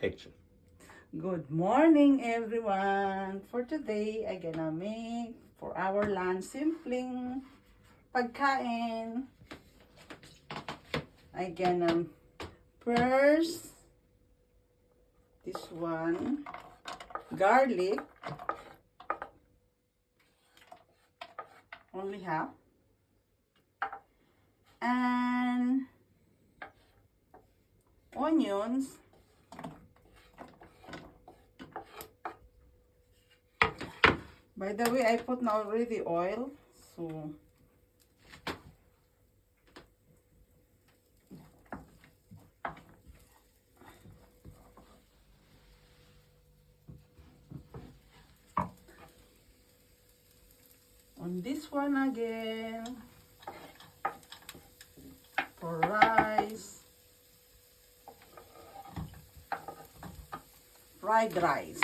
Action. Good morning, everyone. For today, I gonna make for our lunch simpleng pagkain. I gonna first this one garlic, only half, and onions. By the way, I put now already oil, so on this one again for rice, fried rice.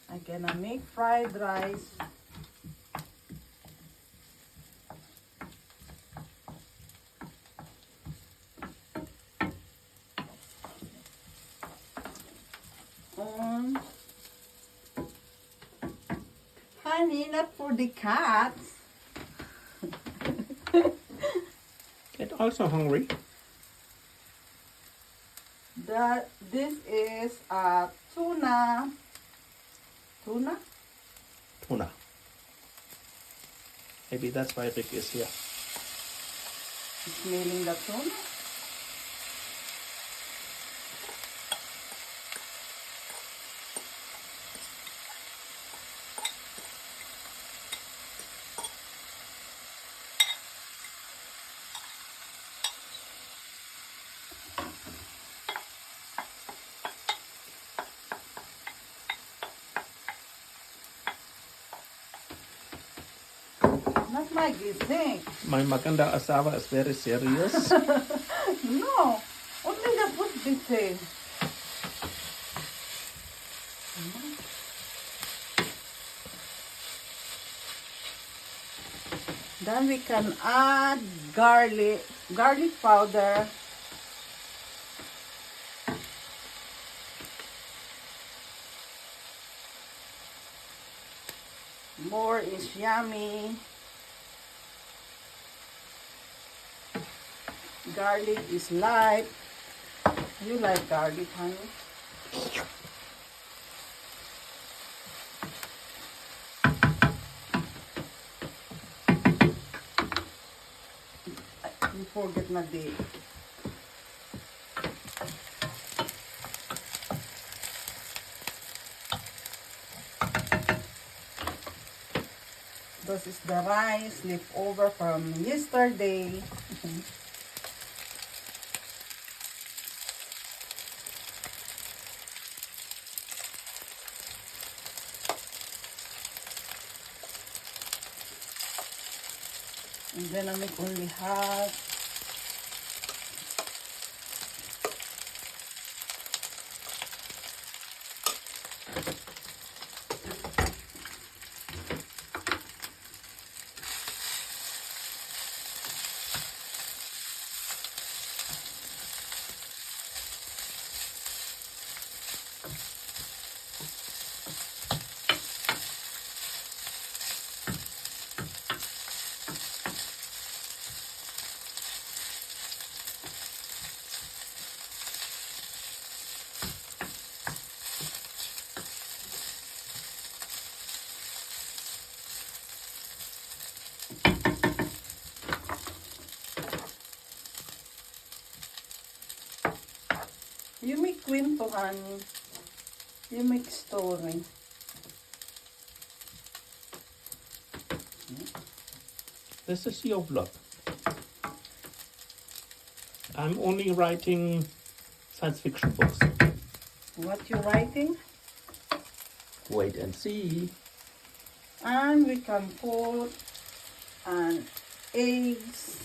I'm gonna make fried rice. On honey, not for the cats. Get also hungry. This is tuna. Tuna? Tuna. Maybe that's why Rick is here. Smelling the tuna. Not my gising. My maganda asawa is very serious. No, only the food detail. Then we can add garlic powder. More is yummy. Garlic is light. You like garlic, honey? You forget na di. This is the rice leftover from yesterday. And then I make only half. You make kwento, honey. You make story. This is your vlog. I'm only writing science fiction books. What you writing? Wait and see. And we can put eggs.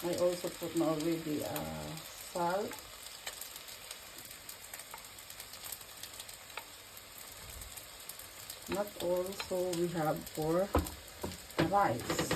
I also put already salt. Not also we have for rice.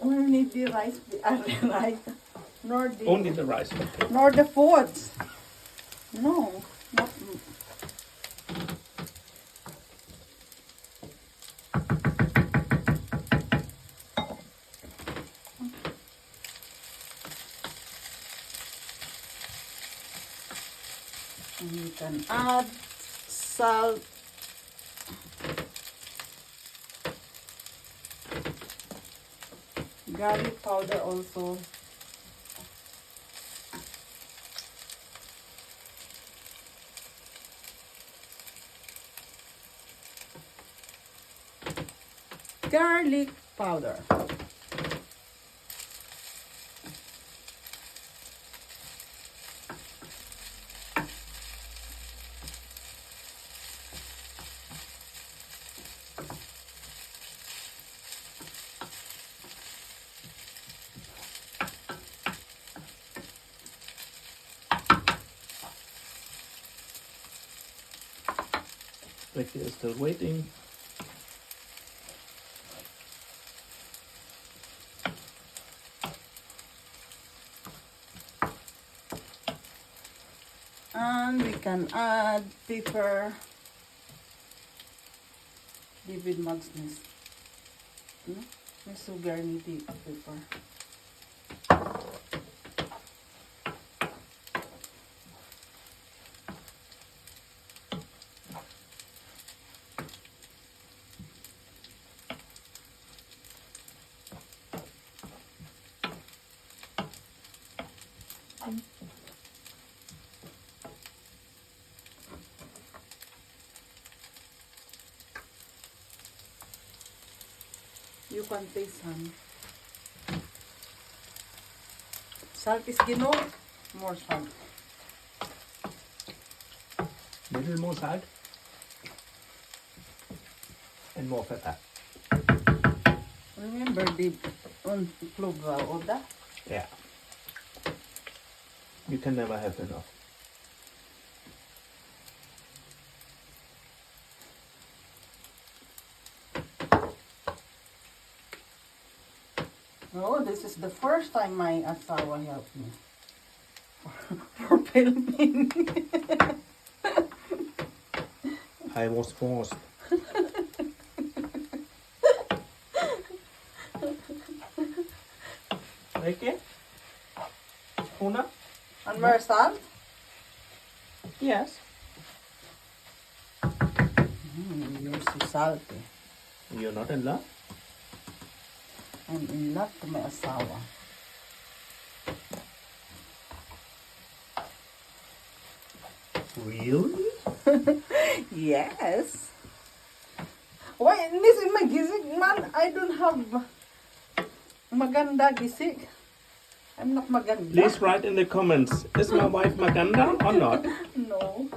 Only the rice, the rice, nor the Only the rice packet. nor the foods. No, not. And you can add salt. Garlic powder also. Garlic powder. Becky is still waiting. And we can add pepper. David Magsness. No? May sugar ni di pepper. You can taste honey. Salt is ginog. More salt. Little more salt. And more pepper. Remember the plugva oda? Yeah. You can never have enough. No, this is the first time my asawa helped me. For filming. I was forced. Okay? Una? And more salt? Yes. You're so salty. You're not in love? I'm in love to my asawa. Really? Yes. Why, this is my gisik, man. I don't have maganda gisik. I'm not maganda. Please write in the comments, is my wife Maganda or not? No.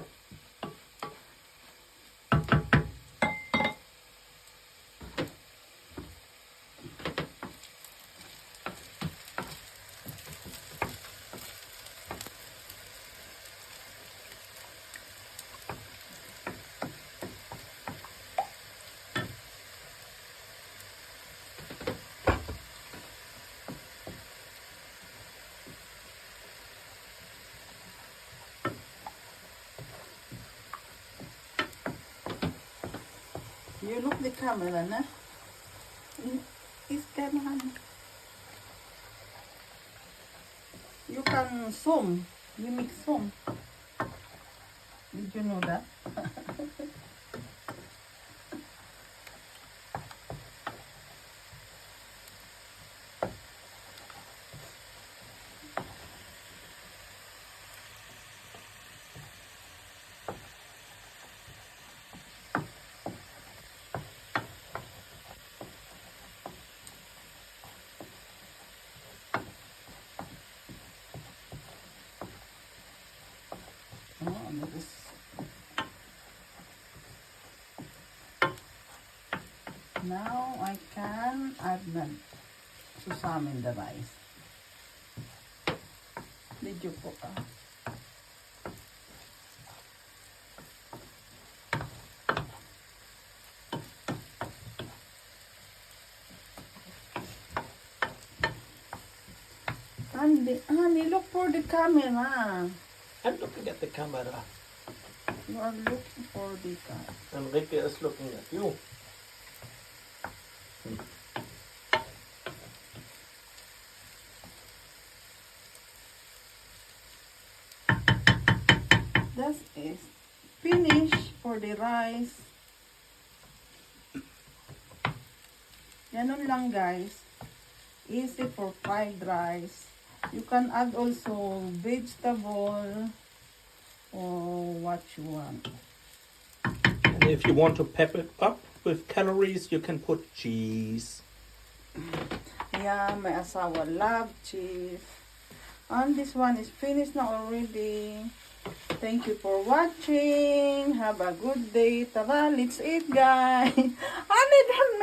You look the camera, na? Is camera. You can zoom. You make zoom. Did you know that? Oh, this. Now I can add na susamin the rice. Did you put Honey, look for the camera. I'm looking at the camera. You are looking for the camera. Enrique is looking at you. That is finish for the rice. Ganun lang guys. Easy for fried rice. You can add also vegetable or what you want. And if you want to pep it up with calories, you can put cheese. Yeah, my asawa love cheese. And this one is finished now already. Thank you for watching. Have a good day. Tara, let's eat guys. Honey, don't make